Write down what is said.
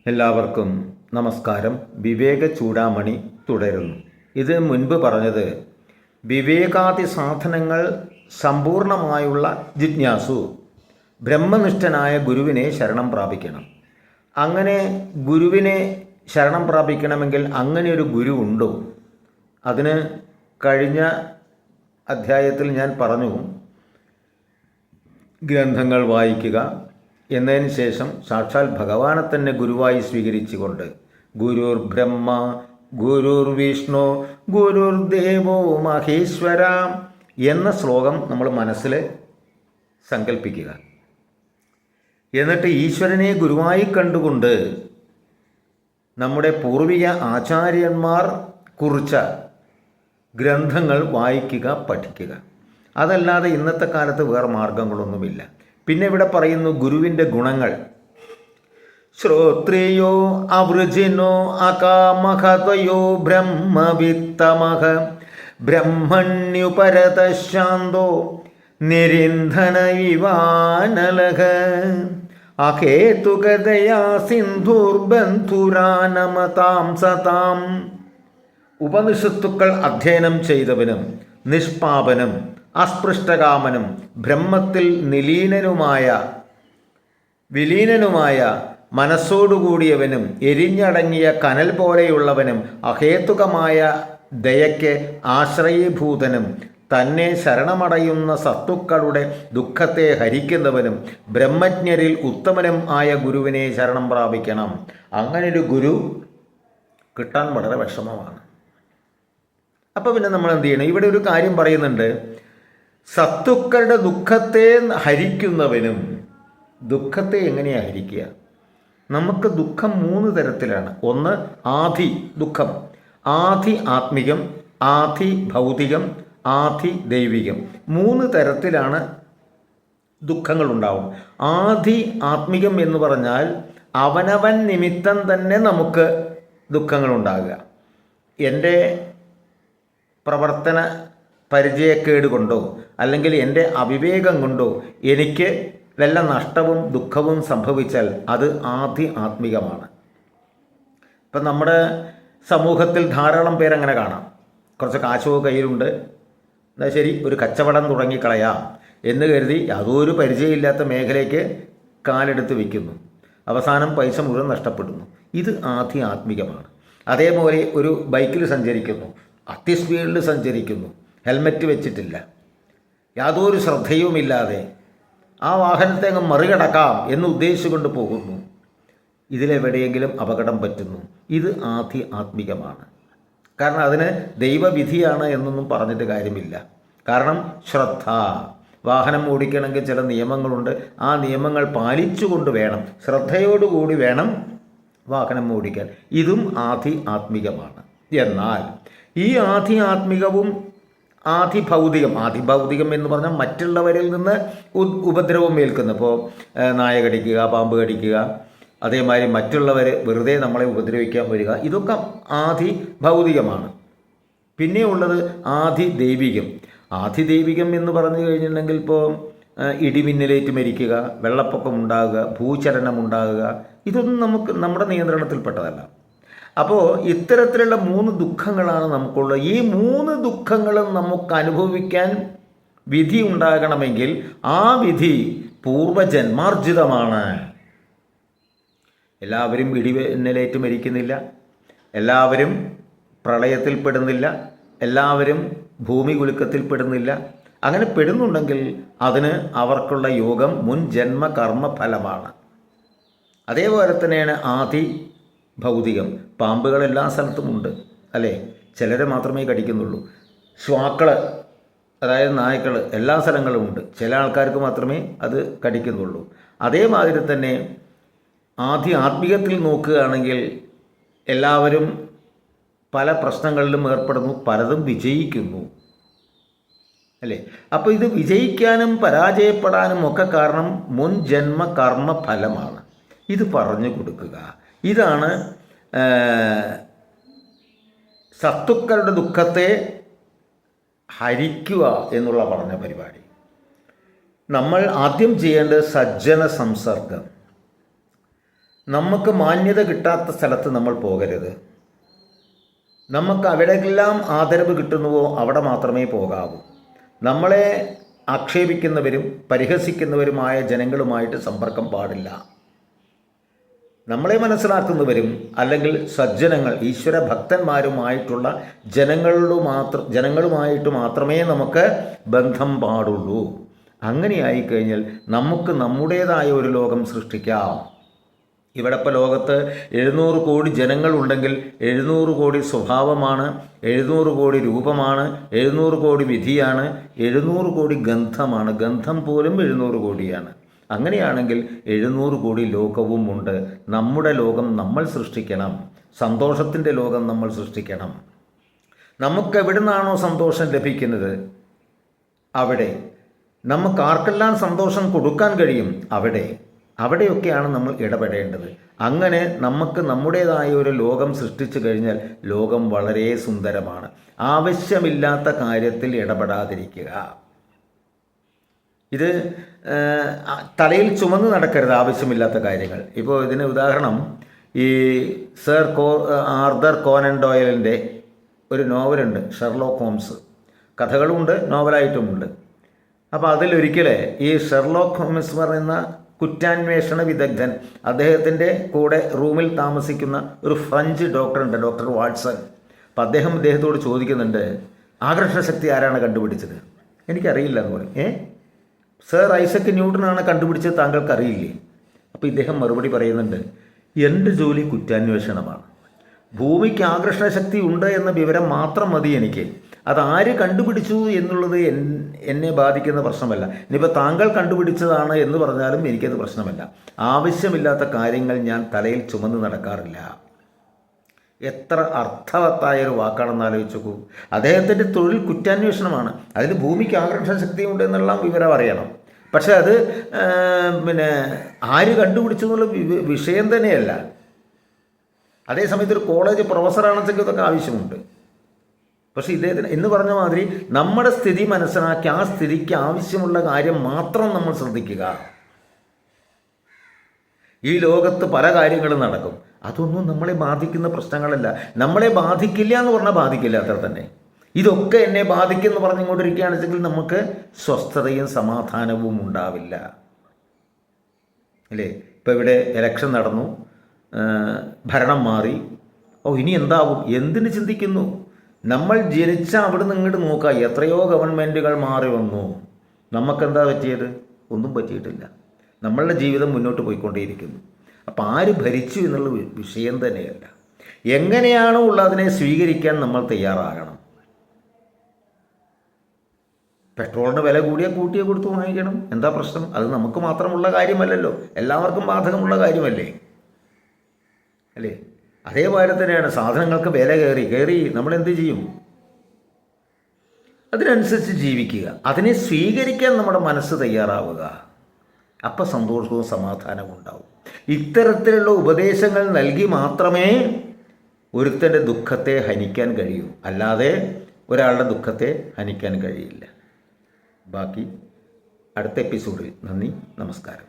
എല്ലാവർക്കും നമസ്കാരം. വിവേക ചൂടാമണി തുടരുന്നു. ഇത് മുൻപ് പറഞ്ഞത് വിവേകാദി സാധനങ്ങൾ സമ്പൂർണമായുള്ള ജിജ്ഞാസു ബ്രഹ്മനിഷ്ഠനായ ഗുരുവിനെ ശരണം പ്രാപിക്കണം. അങ്ങനെ ഗുരുവിനെ ശരണം പ്രാപിക്കണമെങ്കിൽ അങ്ങനെ ഒരു ഗുരു ഉണ്ടോ? അതിന് കഴിഞ്ഞ അധ്യായത്തിൽ ഞാൻ പറഞ്ഞു, ഗ്രന്ഥങ്ങൾ വായിക്കുക, എന്നതിന് ശേഷം സാക്ഷാൽ ഭഗവാനെ തന്നെ ഗുരുവായി സ്വീകരിച്ചുകൊണ്ട് ഗുരുർ ബ്രഹ്മ ഗുരുർ വിഷ്ണു ഗുരുർ ദേവോ മഹേശ്വര എന്ന ശ്ലോകം നമ്മൾ മനസ്സിൽ സങ്കല്പിക്കുക. എന്നിട്ട് ഈശ്വരനെ ഗുരുവായി കണ്ടുകൊണ്ട് നമ്മുടെ പൂർവിക ആചാര്യന്മാർ കുറിച്ച ഗ്രന്ഥങ്ങൾ വായിക്കുക, പഠിക്കുക. അതല്ലാതെ ഇന്നത്തെ കാലത്ത് വേറെ മാർഗങ്ങളൊന്നുമില്ല. പിന്നെ ഇവിടെ പറയുന്നു ഗുരുവിൻ്റെ ഗുണങ്ങൾ. ശ്രോത്രിയോ അവൃജിനോ അകാമഹതയോ ബ്രഹ്മവിത്തമഹ ബ്രഹ്മണ്യുപരത ശാന്തോ നിരിന്ധന വിവാനലഹ അഹേതുകതയാ സിന്ധുർബന്ധുരാനമതാം സതാം. ഉപനിഷത്തുക്കൾ അധ്യയനം ചെയ്തവനും നിഷ്പാപനും അസ്പൃഷ്ടകാമനും ബ്രഹ്മത്തിൽ വിലീനനുമായ മനസ്സോടുകൂടിയവനും എരിഞ്ഞടങ്ങിയ കനൽ പോലെയുള്ളവനും അഹേതുകമായ ദയയ്ക്ക് ആശ്രയീഭൂതനും തന്നെ ശരണമടയുന്ന സത്തുക്കളുടെ ദുഃഖത്തെ ഹരിക്കുന്നവനും ബ്രഹ്മജ്ഞരിൽ ഉത്തമനും ആയ ഗുരുവിനെ ശരണം പ്രാപിക്കണം. അങ്ങനൊരു ഗുരു കിട്ടാൻ വളരെ വിഷമമാണ്. അപ്പോൾ പിന്നെ നമ്മൾ എന്ത് ചെയ്യണം? ഇവിടെ ഒരു കാര്യം പറയുന്നുണ്ട്, സത്തുക്കളുടെ ദുഃഖത്തെ ഹരിക്കുന്നവനും. ദുഃഖത്തെ എങ്ങനെയാണ് ഹരിക്കുക? നമുക്ക് ദുഃഖം 3 തരത്തിലാണ്. ഒന്ന് ആധി ദുഃഖം, ആധി ആത്മികം, ആധി ഭൗതികം, ആധി ദൈവികം. 3 തരത്തിലാണ് ദുഃഖങ്ങളുണ്ടാവും. ആധി ആത്മികം എന്ന് പറഞ്ഞാൽ അവനവൻ നിമിത്തം തന്നെ നമുക്ക് ദുഃഖങ്ങളുണ്ടാകുക. എൻ്റെ പ്രവർത്തന പരിചയക്കേട് കൊണ്ടോ അല്ലെങ്കിൽ എൻ്റെ അവിവേകം കൊണ്ടോ എനിക്ക് വല്ല നഷ്ടവും ദുഃഖവും സംഭവിച്ചാൽ അത് ആധി ആത്മികമാണ്. ഇപ്പം നമ്മുടെ സമൂഹത്തിൽ ധാരാളം പേരങ്ങനെ കാണാം. കുറച്ച് കാശോ കയ്യിലുണ്ട്, എന്നാൽ ശരി ഒരു കച്ചവടം തുടങ്ങിക്കളയാം എന്ന് കരുതി യാതൊരു പരിചയമില്ലാത്ത മേഖലയ്ക്ക് കാലെടുത്ത് വയ്ക്കുന്നു. അവസാനം പൈസ മുഴുവൻ നഷ്ടപ്പെടുന്നു. ഇത് ആധി ആത്മികമാണ്. അതേപോലെ ഒരു ബൈക്കിൽ സഞ്ചരിക്കുന്നു, അതിസ്പീഡിൽ സഞ്ചരിക്കുന്നു, ഹെൽമറ്റ് വെച്ചിട്ടില്ല, യാതൊരു ശ്രദ്ധയുമില്ലാതെ ആ വാഹനത്തെ അങ്ങ് മറികടക്കാം എന്ന് ഉദ്ദേശിച്ചുകൊണ്ട് പോകുന്നു. ഇതിലെവിടെയെങ്കിലും അപകടം പറ്റുന്നു. ഇത് ആധി ആത്മികമാണ്. കാരണം അതിന് ദൈവവിധിയാണ് എന്നൊന്നും പറഞ്ഞിട്ട് കാര്യമില്ല. കാരണം ശ്രദ്ധ. വാഹനം ഓടിക്കണമെങ്കിൽ ചില നിയമങ്ങളുണ്ട്. ആ നിയമങ്ങൾ പാലിച്ചുകൊണ്ട് വേണം, ശ്രദ്ധയോടുകൂടി വേണം വാഹനം ഓടിക്കാൻ. ഇതും ആധി ആത്മികമാണ്. എന്നാൽ ഈ ആധി ആത്മികവും ആധിഭൗതികം എന്ന് പറഞ്ഞാൽ മറ്റുള്ളവരിൽ നിന്ന് ഉപദ്രവം ഏൽക്കുന്നു. ഇപ്പോൾ നായ കടിക്കുക, പാമ്പ് കടിക്കുക, അതേമാതിരി മറ്റുള്ളവർ വെറുതെ നമ്മളെ ഉപദ്രവിക്കാൻ വരിക, ഇതൊക്കെ ആധിഭൗതികമാണ്. പിന്നെ ഉള്ളത് ആധിദൈവികം. ആധിദൈവികം എന്ന് പറഞ്ഞു കഴിഞ്ഞിട്ടുണ്ടെങ്കിൽ ഇപ്പോൾ ഇടിമിന്നലേറ്റ് മരിക്കുക, വെള്ളപ്പൊക്കം ഉണ്ടാകുക, ഭൂചലനം ഉണ്ടാകുക, ഇതൊന്നും നമ്മുടെ നിയന്ത്രണത്തിൽപ്പെട്ടതല്ല. അപ്പോൾ ഇത്തരത്തിലുള്ള 3 ദുഃഖങ്ങളാണ് നമുക്കുള്ളത്. ഈ 3 ദുഃഖങ്ങളും നമുക്ക് അനുഭവിക്കാൻ വിധി ഉണ്ടാകണമെങ്കിൽ ആ വിധി പൂർവജന്മാർജിതമാണ്. എല്ലാവരും ഇടിമിന്നലേറ്റ് മരിക്കുന്നില്ല, എല്ലാവരും പ്രളയത്തിൽപ്പെടുന്നില്ല, എല്ലാവരും ഭൂമി കുലുക്കത്തിൽപ്പെടുന്നില്ല. അങ്ങനെ പെടുന്നുണ്ടെങ്കിൽ അതിന് അവർക്കുള്ള യോഗം മുൻ ജന്മ കർമ്മ ഫലമാണ്. അതേപോലെ തന്നെയാണ് ആദി ഭൗതികം. പാമ്പുകൾ എല്ലാ സ്ഥലത്തും ഉണ്ട്, അല്ലേ? ചിലരെ മാത്രമേ കടിക്കുന്നുള്ളൂ. ശ്വാക്കൾ, അതായത് നായ്ക്കൾ, എല്ലാ സ്ഥലങ്ങളും ഉണ്ട്. ചില ആൾക്കാർക്ക് മാത്രമേ അത് കടിക്കുന്നുള്ളൂ. അതേമാതിരി തന്നെ ആധി ആത്മികത്തിൽ നോക്കുകയാണെങ്കിൽ എല്ലാവരും പല പ്രശ്നങ്ങളിലും ഏർപ്പെടുന്നു, പലതും വിജയിക്കുന്നു, അല്ലേ? അപ്പോൾ ഇത് വിജയിക്കാനും പരാജയപ്പെടാനും ഒക്കെ കാരണം മുൻ ജന്മ കർമ്മ ഫലമാണ്. ഇത് പറഞ്ഞു കൊടുക്കുക. ഇതാണ് സത്തുക്കളുടെ ദുഃഖത്തെ ഹരിക്കുക എന്നുള്ള പറഞ്ഞ പരിപാടി. നമ്മൾ ആദ്യം ചെയ്യേണ്ടത് സജ്ജന സംസർഗം. നമുക്ക് മാന്യത കിട്ടാത്ത സ്ഥലത്ത് നമ്മൾ പോകരുത്. നമുക്ക് അവിടെയെല്ലാം ആദരവ് കിട്ടുന്നുവോ അവിടെ മാത്രമേ പോകാവൂ. നമ്മളെ ആക്ഷേപിക്കുന്നവരും പരിഹസിക്കുന്നവരുമായ ജനങ്ങളുമായിട്ട് സമ്പർക്കം പാടില്ല. നമ്മളെ മനസ്സിലാക്കുന്നവരും അല്ലെങ്കിൽ സജ്ജനങ്ങൾ ഈശ്വര ഭക്തന്മാരുമായിട്ടുള്ള ജനങ്ങളുമായിട്ട് മാത്രമേ നമുക്ക് ബന്ധം പാടുള്ളൂ. അങ്ങനെയായിക്കഴിഞ്ഞാൽ നമുക്ക് നമ്മുടേതായ ഒരു ലോകം സൃഷ്ടിക്കാം. ഇവിടെ ഇപ്പോൾ ലോകത്ത് 700 കോടി ജനങ്ങളുണ്ടെങ്കിൽ 700 കോടി സ്വഭാവമാണ്, 700 കോടി രൂപമാണ്, 700 കോടി വിധിയാണ്, 700 കോടി ഗന്ധമാണ്. ഗന്ധം പോലും 700 കോടിയാണ്. അങ്ങനെയാണെങ്കിൽ 700 കോടി ലോകവും ഉണ്ട്. നമ്മുടെ ലോകം നമ്മൾ സൃഷ്ടിക്കണം. സന്തോഷത്തിൻ്റെ ലോകം നമ്മൾ സൃഷ്ടിക്കണം. നമുക്ക് എവിടെ നിന്നാണോ സന്തോഷം ലഭിക്കുന്നത് അവിടെ, നമുക്ക് ആർക്കെല്ലാം സന്തോഷം കൊടുക്കാൻ കഴിയും അവിടെയൊക്കെയാണ് നമ്മൾ ഇടപെടേണ്ടത്. അങ്ങനെ നമുക്ക് നമ്മുടേതായ ഒരു ലോകം സൃഷ്ടിച്ചു കഴിഞ്ഞാൽ ലോകം വളരെ സുന്ദരമാണ്. ആവശ്യമില്ലാത്ത കാര്യത്തിൽ ഇടപെടാതിരിക്കുക. ഇത് തലയിൽ ചുമന്ന് നടക്കരുത് ആവശ്യമില്ലാത്ത കാര്യങ്ങൾ. ഇപ്പോൾ ഇതിന് ഉദാഹരണം ഈ സർ ആർതർ കോനൻ ഡോയലിൻ്റെ ഒരു നോവലുണ്ട്, ഷെർലോക്ക് ഹോംസ്. കഥകളുമുണ്ട്, നോവലായിട്ടുമുണ്ട്. അപ്പോൾ അതിലൊരിക്കൽ ഈ ഷെർലോക്ക് ഹോംസ് പറയുന്ന കുറ്റാന്വേഷണ വിദഗ്ധൻ, അദ്ദേഹത്തിൻ്റെ കൂടെ റൂമിൽ താമസിക്കുന്ന ഒരു ഫ്രഞ്ച് ഡോക്ടറുണ്ട്, ഡോക്ടർ വാട്സൺ. അപ്പം അദ്ദേഹത്തോട് ചോദിക്കുന്നുണ്ട്, ആകർഷണശക്തി ആരാണ് കണ്ടുപിടിച്ചത്? എനിക്കറിയില്ല എന്ന് പറയും. സർ ഐസക് ന്യൂട്ടനാണ് കണ്ടുപിടിച്ചത്, താങ്കൾക്കറിയില്ലേ? അപ്പോൾ ഇദ്ദേഹം മറുപടി പറയുന്നുണ്ട്, എൻ്റെ ജോലി കുറ്റാന്വേഷണമാണ്. ഭൂമിക്ക് ആകർഷണശക്തി ഉണ്ട് എന്ന വിവരം മാത്രം മതി എനിക്ക്. അതാര് കണ്ടുപിടിച്ചു എന്നുള്ളത് എന്നെ ബാധിക്കുന്ന പ്രശ്നമല്ല. ഇനിയിപ്പോൾ താങ്കൾ കണ്ടുപിടിച്ചതാണ് എന്ന് പറഞ്ഞാലും എനിക്കത് പ്രശ്നമല്ല. ആവശ്യമില്ലാത്ത കാര്യങ്ങൾ ഞാൻ തലയിൽ ചുമന്ന് നടക്കാറില്ല. എത്ര അർത്ഥവത്തായൊരു വാക്കാണെന്ന് ആലോചിച്ച് നോക്കൂ. അദ്ദേഹത്തിൻ്റെ തൊഴിൽ കുറ്റാന്വേഷണമാണ്. അതിൽ ഭൂമിക്ക് ആകർഷണ ശക്തിയുണ്ട് എന്നുള്ള വിവരം അറിയണം. പക്ഷേ അത് ആര് കണ്ടുപിടിച്ചു എന്നുള്ള വിഷയം തന്നെയല്ല. അതേസമയത്ത് ഒരു കോളേജ് പ്രൊഫസറാണെന്നൊക്കെ ഇതൊക്കെ ആവശ്യമുണ്ട്. പക്ഷേ ഇദ്ദേഹത്തിന് എന്ന് പറഞ്ഞ മാതിരി നമ്മുടെ സ്ഥിതി മനസ്സിലാക്കി ആ സ്ഥിതിക്ക് ആവശ്യമുള്ള കാര്യം മാത്രം നമ്മൾ ശ്രദ്ധിക്കുക. ഈ ലോകത്ത് പല കാര്യങ്ങളും നടക്കും, അതൊന്നും നമ്മളെ ബാധിക്കുന്ന പ്രശ്നങ്ങളല്ല. നമ്മളെ ബാധിക്കില്ല എന്ന് പറഞ്ഞാൽ ബാധിക്കില്ല, അത്ര തന്നെ. ഇതൊക്കെ എന്നെ ബാധിക്കുമെന്ന് പറഞ്ഞുകൊണ്ടിരിക്കുകയാണെന്നുവെച്ചെങ്കിൽ നമുക്ക് സ്വസ്ഥതയും സമാധാനവും ഉണ്ടാവില്ല, അല്ലേ? ഇപ്പോൾ ഇവിടെ ഇലക്ഷൻ നടന്നു, ഭരണം മാറി, ഇനി എന്താവും? എന്തിന് ചിന്തിക്കുന്നു? നമ്മൾ ജനിച്ച അവിടെ നിന്ന് ഇങ്ങോട്ട് നോക്കുക, എത്രയോ ഗവൺമെൻറ്റുകൾ മാറി വന്നു. നമുക്കെന്താ പറ്റിയത്? ഒന്നും പറ്റിയിട്ടില്ല. നമ്മളുടെ ജീവിതം മുന്നോട്ട് പോയിക്കൊണ്ടേയിരിക്കുന്നു. അപ്പം ആര് ഭരിച്ചു എന്നുള്ള വിഷയം തന്നെയല്ല. എങ്ങനെയാണോ ഉള്ളതിനെ സ്വീകരിക്കാൻ നമ്മൾ തയ്യാറാകണം. പെട്രോളിന് വില കൂട്ടിയേ കൊടുത്ത് വാങ്ങിക്കണം. എന്താ പ്രശ്നം? അത് നമുക്ക് മാത്രമുള്ള കാര്യമല്ലല്ലോ, എല്ലാവർക്കും ബാധകമുള്ള കാര്യമല്ലേ, അല്ലേ? അതേപോലെ തന്നെയാണ് സാധനങ്ങൾക്ക് വില കയറി നമ്മളെന്ത് ചെയ്യും? അതിനനുസരിച്ച് ജീവിക്കുക, അതിനെ സ്വീകരിക്കാൻ നമ്മുടെ മനസ്സ് തയ്യാറാവുക. അപ്പം സന്തോഷവും സമാധാനവും ഉണ്ടാവും. ഇത്തരത്തിലുള്ള ഉപദേശങ്ങൾ നൽകി മാത്രമേ ഒരുത്തൻ്റെ ദുഃഖത്തെ ഹനിക്കാൻ കഴിയൂ, അല്ലാതെ ഒരാളുടെ ദുഃഖത്തെ ഹനിക്കാൻ കഴിയില്ല. ബാക്കി അടുത്ത എപ്പിസോഡിൽ. നന്ദി, നമസ്കാരം.